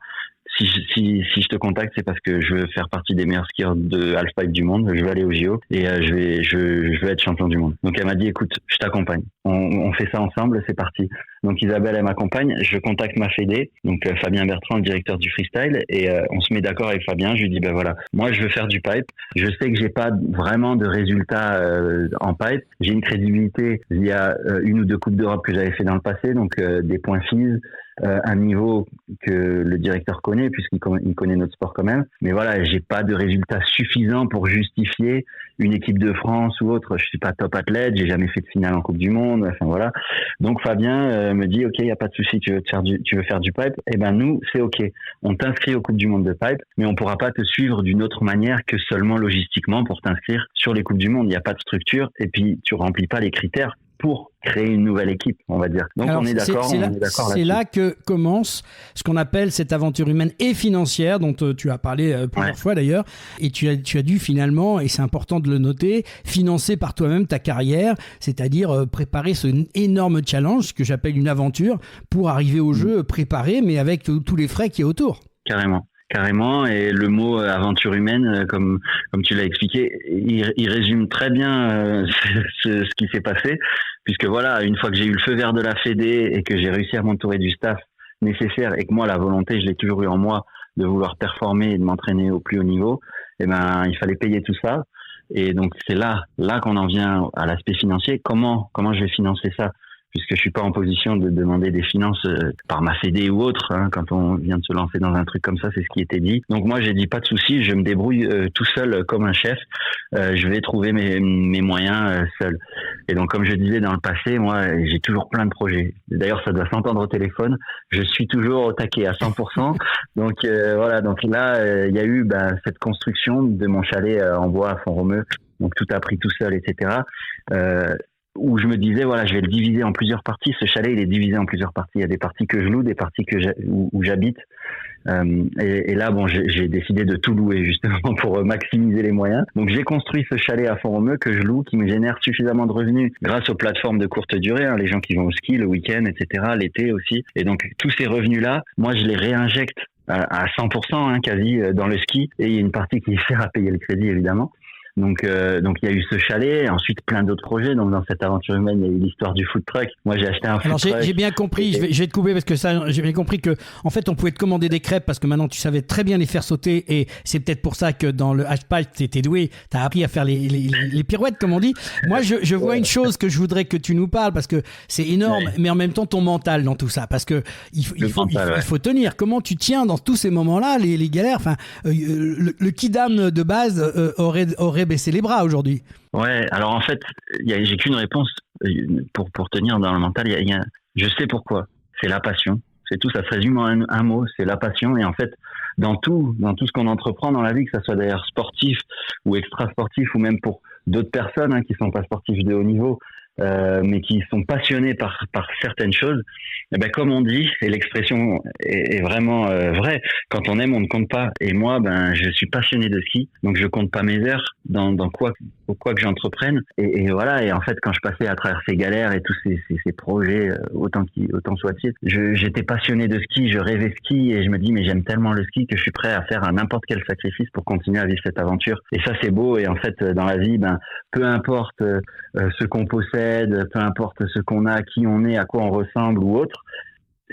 si je te contacte, c'est parce que je veux faire partie des meilleurs skieurs de halfpipe du monde. Je veux aller au JO et je veux être champion du monde. Donc elle m'a dit écoute, je t'accompagne. On fait ça ensemble, c'est parti. Donc Isabelle, elle m'accompagne. Je contacte ma fédé, donc Fabien Bertrand, le directeur du freestyle, et on se met d'accord avec Fabien. Je lui dis voilà, moi je veux faire du pipe. Je sais que j'ai pas vraiment de résultats en pipe. J'ai une crédibilité via 1 ou 2 coupes d'Europe que j'avais fait dans le passé, donc des points FIS. Un niveau que le directeur connaît puisqu'il connaît notre sport quand même, mais voilà, j'ai pas de résultats suffisants pour justifier une équipe de France ou autre. Je suis pas top athlète, j'ai jamais fait de finale en Coupe du Monde, enfin voilà. Donc Fabien me dit ok, y a pas de souci, tu veux faire du pipe, et ben nous c'est ok, on t'inscrit aux Coupes du Monde de pipe, mais on pourra pas te suivre d'une autre manière que seulement logistiquement pour t'inscrire sur les Coupes du Monde. Il y a pas de structure et puis tu remplis pas les critères pour créer une nouvelle équipe, on va dire. Donc alors, on est d'accord. C'est là que commence ce qu'on appelle cette aventure humaine et financière dont tu as parlé plusieurs fois d'ailleurs. Et tu as dû finalement, et c'est important de le noter, financer par toi-même ta carrière, c'est-à-dire préparer ce énorme challenge que j'appelle une aventure pour arriver au jeu préparé, mais avec tous les frais qui est autour. Carrément, et le mot aventure humaine, comme tu l'as expliqué, il résume très bien ce qui s'est passé, puisque voilà, une fois que j'ai eu le feu vert de la fédé et que j'ai réussi à m'entourer du staff nécessaire et que moi la volonté, je l'ai toujours eu en moi de vouloir performer et de m'entraîner au plus haut niveau, et ben il fallait payer tout ça. Et donc c'est là qu'on en vient à l'aspect financier. Comment je vais financer ça ? Puisque je suis pas en position de demander des finances par ma fédé ou autre, quand on vient de se lancer dans un truc comme ça, c'est ce qui était dit. Donc moi j'ai dit pas de souci, je me débrouille tout seul comme un chef, je vais trouver mes moyens seul. Et donc comme je disais dans le passé, moi j'ai toujours plein de projets. D'ailleurs ça doit s'entendre au téléphone, je suis toujours au taquet à 100%. Donc voilà, donc là il y a eu cette construction de mon chalet en bois à Font-Romeu, donc tout a pris tout seul, etc. Où je me disais voilà, je vais le diviser en plusieurs parties. Ce chalet il est divisé en plusieurs parties. Il y a des parties que je loue, des parties où j'habite. Et là j'ai décidé de tout louer justement pour maximiser les moyens. Donc j'ai construit ce chalet à Font-Romeu que je loue, qui me génère suffisamment de revenus grâce aux plateformes de courte durée, les gens qui vont au ski le week-end, etc. L'été aussi. Et donc tous ces revenus là, moi je les réinjecte à 100% quasi dans le ski, et il y a une partie qui sert à payer le crédit évidemment. Donc il y a eu ce chalet, ensuite plein d'autres projets. Donc dans cette aventure humaine, il y a eu l'histoire du food truck. Moi, j'ai acheté un food truck. Alors j'ai bien compris, je vais te couper parce que ça, j'ai bien compris que en fait on pouvait te commander des crêpes parce que maintenant tu savais très bien les faire sauter et c'est peut-être pour ça que dans le hashpipe t'étais doué, t'as appris à faire les pirouettes comme on dit. Moi je vois une chose que je voudrais que tu nous parles parce que c'est énorme, mais en même temps ton mental dans tout ça, parce que il faut tenir. Comment tu tiens dans tous ces moments-là, les galères. Enfin, le kidam de base aurait baissé les bras aujourd'hui. Ouais, alors en fait, j'ai qu'une réponse pour tenir dans le mental. Je sais pourquoi. C'est la passion. C'est tout. Ça se résume en un mot. C'est la passion. Et en fait, dans tout ce qu'on entreprend dans la vie, que ça soit d'ailleurs sportif ou extra-sportif, ou même pour d'autres personnes qui sont pas sportifs de haut niveau, mais qui sont passionnés par certaines choses, et ben comme on dit, et l'expression est vraiment vraie, quand on aime, on ne compte pas. Et moi, je suis passionné de ski, donc je compte pas mes heures dans quoi que j'entreprenne. Et voilà. Et en fait, quand je passais à travers ces galères et tous ces projets, autant soit-il, j'étais passionné de ski, je rêvais ski, et je me dis mais j'aime tellement le ski que je suis prêt à faire n'importe quel sacrifice pour continuer à vivre cette aventure. Et ça, c'est beau. Et en fait, dans la vie, peu importe ce qu'on possède, peu importe ce qu'on a, qui on est, à quoi on ressemble ou autre,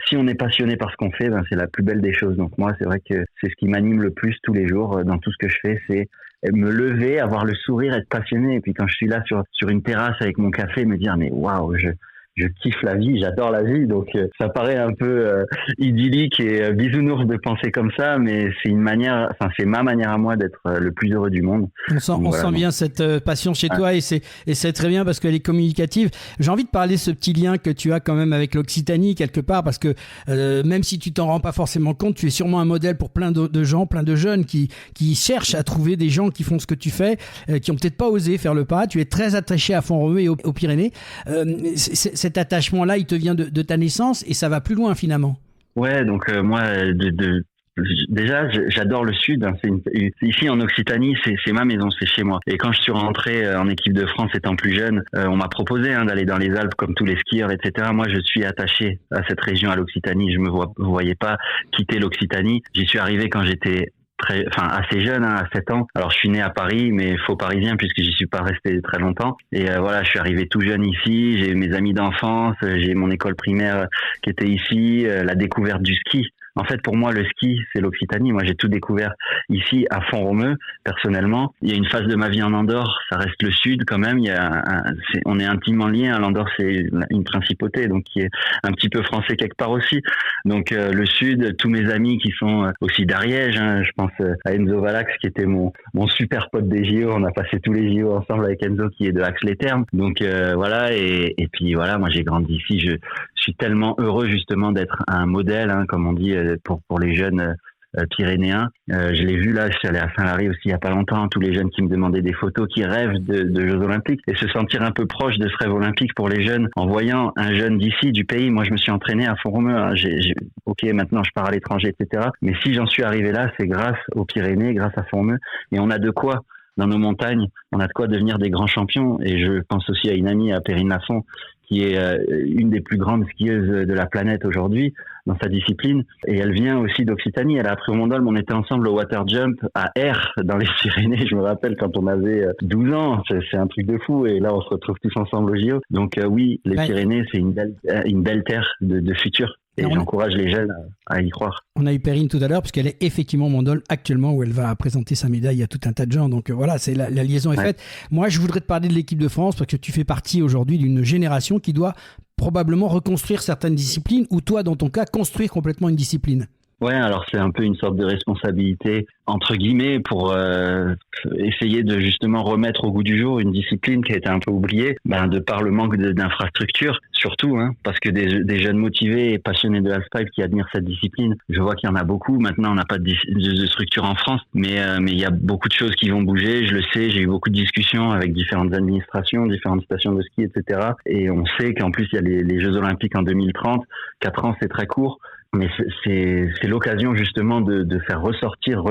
si on est passionné par ce qu'on fait, c'est la plus belle des choses. Donc moi, c'est vrai que c'est ce qui m'anime le plus tous les jours dans tout ce que je fais, c'est me lever, avoir le sourire, être passionné. Et puis quand je suis là sur une terrasse avec mon café, me dire mais waouh, je kiffe la vie, j'adore la vie. Donc ça paraît un peu idyllique et bisounours de penser comme ça, mais c'est ma manière à moi d'être le plus heureux du monde. On sent bien cette passion chez toi, et c'est très bien parce qu'elle est communicative. J'ai envie de parler de ce petit lien que tu as quand même avec l'Occitanie quelque part, parce que même si tu t'en rends pas forcément compte, tu es sûrement un modèle pour plein de gens, plein de jeunes qui cherchent à trouver des gens qui font ce que tu fais, qui ont peut-être pas osé faire le pas. Tu es très attaché à Font-Romeu et aux Pyrénées. Cet attachement-là, il te vient de ta naissance et ça va plus loin finalement. Ouais, donc moi, déjà, j'adore le Sud. Ici en Occitanie, c'est ma maison, c'est chez moi. Et quand je suis rentré en équipe de France étant plus jeune, on m'a proposé d'aller dans les Alpes comme tous les skieurs, etc. Moi, je suis attaché à cette région, à l'Occitanie. Je me voyais pas quitter l'Occitanie. J'y suis arrivé quand j'étais assez jeune, à 7 ans. Alors, je suis né à Paris, mais faux parisien puisque j'y suis pas resté très longtemps. Et voilà, je suis arrivé tout jeune ici. J'ai mes amis d'enfance, j'ai mon école primaire qui était ici, la découverte du ski. En fait, pour moi, le ski, c'est l'Occitanie. Moi, j'ai tout découvert ici à Font-Romeu, personnellement. Il y a une phase de ma vie en Andorre, ça reste le Sud quand même. On est intimement liés. L'Andorre, c'est une principauté, donc qui est un petit peu français quelque part aussi. Donc le Sud, tous mes amis qui sont aussi d'Ariège, je pense à Enzo Valax, qui était mon super pote des JO. On a passé tous les JO ensemble avec Enzo, qui est de Ax-les-Thermes. Donc voilà, et puis voilà, moi j'ai grandi ici. Je suis tellement heureux justement d'être un modèle, comme on dit, pour les jeunes pyrénéens. Je l'ai vu là, je suis allé à Saint-Lary aussi il y a pas longtemps, tous les jeunes qui me demandaient des photos, qui rêvent de Jeux Olympiques, et se sentir un peu proche de ce rêve olympique pour les jeunes, en voyant un jeune d'ici, du pays. Moi, je me suis entraîné à Font-Romeu. Ok, maintenant je pars à l'étranger, etc. Mais si j'en suis arrivé là, c'est grâce aux Pyrénées, grâce à Font-Romeu, et on a de quoi. Dans nos montagnes, on a de quoi devenir des grands champions. Et je pense aussi à une amie, à Perrine Lafont, qui est une des plus grandes skieuses de la planète aujourd'hui dans sa discipline. Et elle vient aussi d'Occitanie. Elle a appris au Mont-Dolme. On était ensemble au water jump à R dans les Pyrénées. Je me rappelle quand on avait 12 ans. C'est un truc de fou. Et là, on se retrouve tous ensemble au JO. Donc oui, les Pyrénées, c'est une belle terre de futur. Et j'encourage les jeunes à y croire. On a eu Perrine tout à l'heure, parce qu'elle est effectivement au Mont-Dolme actuellement, où elle va présenter sa médaille à tout un tas de gens. Donc voilà, c'est la liaison est faite. Moi, je voudrais te parler de l'équipe de France, parce que tu fais partie aujourd'hui d'une génération qui doit probablement reconstruire certaines disciplines, ou toi, dans ton cas, construire complètement une discipline. Ouais, alors c'est un peu une sorte de responsabilité, entre guillemets, pour essayer de justement remettre au goût du jour une discipline qui a été un peu oubliée, de par le manque d'infrastructures, surtout, parce que des jeunes motivés et passionnés de halfpipe qui admirent cette discipline, je vois qu'il y en a beaucoup. Maintenant, on n'a pas de structure en France, mais il y a beaucoup de choses qui vont bouger, je le sais. J'ai eu beaucoup de discussions avec différentes administrations, différentes stations de ski, etc. Et on sait qu'en plus, il y a les Jeux Olympiques en 2030. 4 ans, c'est très court. Mais c'est l'occasion justement de faire ressortir,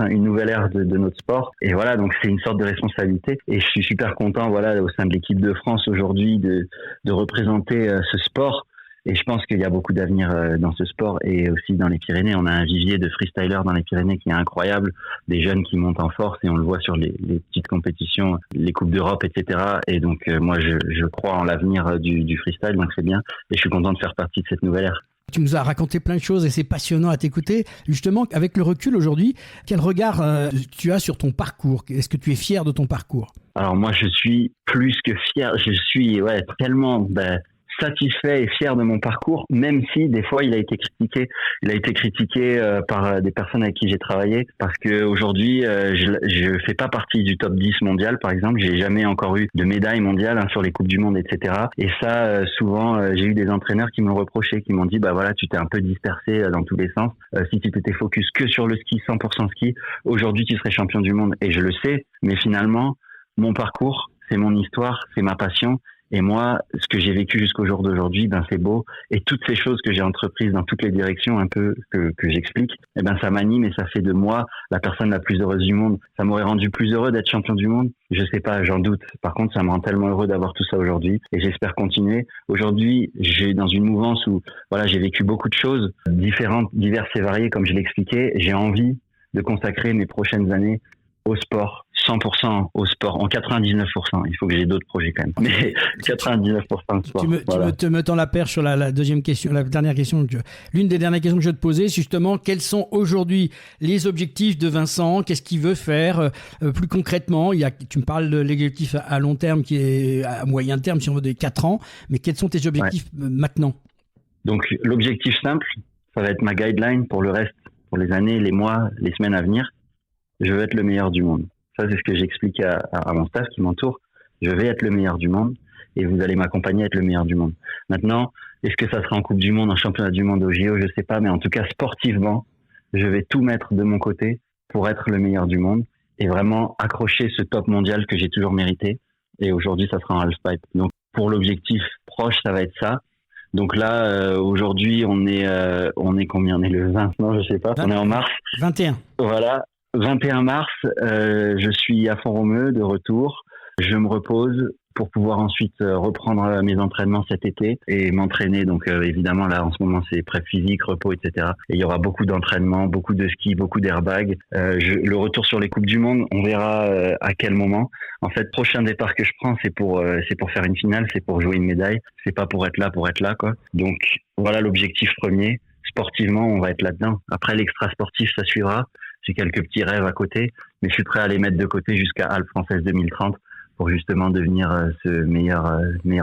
une nouvelle ère de notre sport. Et voilà, donc c'est une sorte de responsabilité. Et je suis super content, voilà, au sein de l'équipe de France aujourd'hui, de représenter ce sport Et je pense qu'il y a beaucoup d'avenir dans ce sport et aussi dans les Pyrénées. On a un vivier de freestylers dans les Pyrénées qui est incroyable, des jeunes qui montent en force et on le voit sur les petites compétitions, les Coupes d'Europe, etc. Et donc moi je crois en l'avenir du freestyle, donc c'est bien. Et je suis content de faire partie de cette nouvelle ère. Tu nous as raconté plein de choses et c'est passionnant à t'écouter. Justement, avec le recul aujourd'hui, quel regard tu as sur ton parcours ? Est-ce que tu es fier de ton parcours ? Alors moi je suis plus que fier, je suis tellement satisfait et fier de mon parcours, même si des fois il a été critiqué. Il a été critiqué par des personnes avec qui j'ai travaillé parce que aujourd'hui je fais pas partie du top 10 mondial par exemple. J'ai jamais encore eu de médaille mondiale sur les coupes du monde, etc. Et ça souvent j'ai eu des entraîneurs qui m'ont reproché, qui m'ont dit tu t'es un peu dispersé dans tous les sens. Si tu t'étais focus que sur le ski, 100% ski, aujourd'hui tu serais champion du monde. Et je le sais, mais finalement mon parcours, c'est mon histoire, c'est ma passion. Et moi, ce que j'ai vécu jusqu'au jour d'aujourd'hui, c'est beau. Et toutes ces choses que j'ai entreprises dans toutes les directions, un peu que j'explique, ça m'anime et ça fait de moi la personne la plus heureuse du monde. Ça m'aurait rendu plus heureux d'être champion du monde. Je sais pas, j'en doute. Par contre, ça me rend tellement heureux d'avoir tout ça aujourd'hui et j'espère continuer. Aujourd'hui, j'ai dans une mouvance où j'ai vécu beaucoup de choses différentes, diverses et variées, comme je l'expliquais. J'ai envie de consacrer mes prochaines années au sport. 100% au sport, en 99%. Il faut que j'ai d'autres projets quand même. Mais 99% de sport. Tu me tends la perche sur la deuxième question, la dernière question. L'une des dernières questions que je vais te poser, c'est justement quels sont aujourd'hui les objectifs de Vincent ? Qu'est-ce qu'il veut faire plus concrètement ? Tu me parles de l'objectif à long terme qui est à moyen terme, si on veut, des 4 ans. Mais quels sont tes objectifs maintenant ? Donc, l'objectif simple, ça va être ma guideline pour le reste, pour les années, les mois, les semaines à venir. Je veux être le meilleur du monde. Ça, c'est ce que j'explique à mon staff qui m'entoure. Je vais être le meilleur du monde et vous allez m'accompagner à être le meilleur du monde. Maintenant, est-ce que ça sera en Coupe du Monde, en Championnat du Monde, au JO ? Je sais pas, mais en tout cas, sportivement, je vais tout mettre de mon côté pour être le meilleur du monde et vraiment accrocher ce top mondial que j'ai toujours mérité. Et aujourd'hui, ça sera en halfpipe. Donc, pour l'objectif proche, ça va être ça. Donc là, aujourd'hui, on est combien ? On est le 20, non, je sais pas. On est en mars. 21. Voilà. 21 mars, je suis à Font-Romeu de retour. Je me repose pour pouvoir ensuite reprendre mes entraînements cet été et m'entraîner. Donc évidemment là en ce moment c'est prep physique, repos, etc. Et il y aura beaucoup d'entraînements, beaucoup de ski, beaucoup d'airbag. Le retour sur les Coupes du Monde, on verra à quel moment. En fait, prochain départ que je prends, c'est pour faire une finale, c'est pour jouer une médaille. C'est pas pour être là quoi. Donc voilà l'objectif premier. Sportivement, on va être là-dedans. Après l'extra sportif, ça suivra. J'ai quelques petits rêves à côté, mais je suis prêt à les mettre de côté jusqu'à Alpes Françaises 2030 pour justement devenir ce meilleur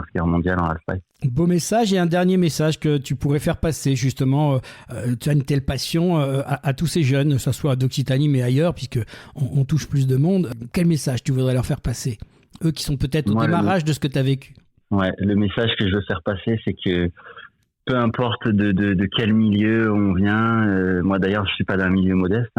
skieur mondial en halfpipe. Beau message. Et un dernier message que tu pourrais faire passer justement, tu as une telle passion à tous ces jeunes, que ce soit d'Occitanie mais ailleurs, puisque on touche plus de monde. Quel message tu voudrais leur faire passer ? Eux qui sont peut-être au démarrage de ce que tu as vécu. Ouais, le message que je veux faire passer, c'est que peu importe de quel milieu on vient, moi d'ailleurs je suis pas d'un milieu modeste,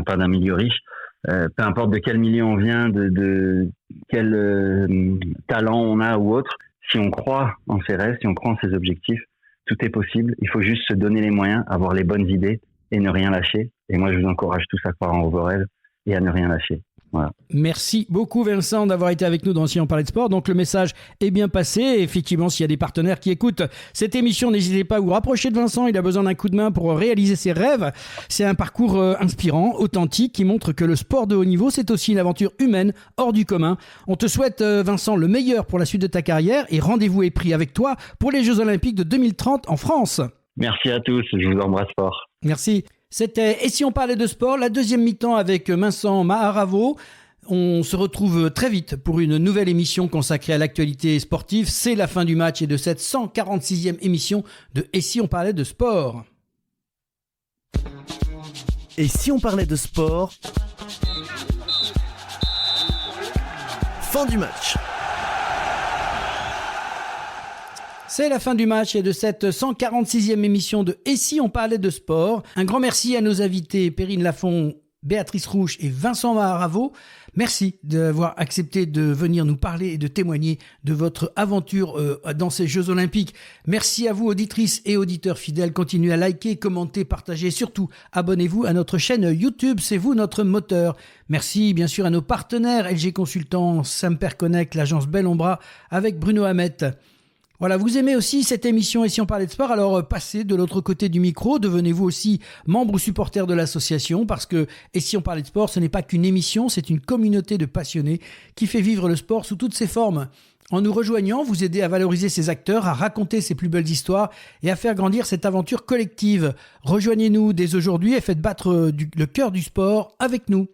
pas d'un milieu riche, peu importe de quel milieu on vient, de quel talent on a ou autre, si on croit en ses rêves, si on croit en ses objectifs, tout est possible. Il faut juste se donner les moyens, avoir les bonnes idées et ne rien lâcher. Et moi je vous encourage tous à croire en vos rêves et à ne rien lâcher. Voilà. Merci beaucoup Vincent d'avoir été avec nous dans Si on parlait de sport. Donc le message est bien passé. Et effectivement, s'il y a des partenaires qui écoutent cette émission, n'hésitez pas à vous rapprocher de Vincent. Il a besoin d'un coup de main pour réaliser ses rêves. C'est un parcours inspirant, authentique, qui montre que le sport de haut niveau, c'est aussi une aventure humaine hors du commun. On te souhaite Vincent le meilleur pour la suite de ta carrière et rendez-vous est pris avec toi pour les Jeux Olympiques de 2030 en France. Merci à tous, je vous embrasse fort. Merci. C'était Et si on parlait de sport, la deuxième mi-temps avec Vincent Maharavo. On se retrouve très vite pour une nouvelle émission consacrée à l'actualité sportive. C'est la fin du match et de cette 146e émission de Et si on parlait de sport. Et si on parlait de sport ? Fin du match. C'est la fin du match et de cette 146e émission de Et si on parlait de sport. Un grand merci à nos invités Perrine Lafont, Béatrice Rouche et Vincent Maharavo. Merci d'avoir accepté de venir nous parler et de témoigner de votre aventure dans ces Jeux Olympiques. Merci à vous, auditrices et auditeurs fidèles. Continuez à liker, commenter, partager. Surtout, abonnez-vous à notre chaîne YouTube. C'est vous notre moteur. Merci bien sûr à nos partenaires LG Consultants, Samper Connect, l'agence Bell Ombra avec Bruno Hamet. Voilà, vous aimez aussi cette émission Et si on parlait de sport, alors passez de l'autre côté du micro, devenez-vous aussi membre ou supporter de l'association, parce que Et si on parlait de sport, ce n'est pas qu'une émission, c'est une communauté de passionnés qui fait vivre le sport sous toutes ses formes. En nous rejoignant, vous aidez à valoriser ces acteurs, à raconter ces plus belles histoires et à faire grandir cette aventure collective. Rejoignez-nous dès aujourd'hui et faites battre le cœur du sport avec nous.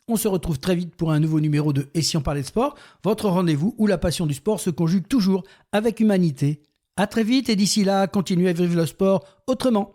On se retrouve très vite pour un nouveau numéro de Et si on parlait de sport, votre rendez-vous où la passion du sport se conjugue toujours avec humanité. À très vite et d'ici là, continuez à vivre le sport autrement.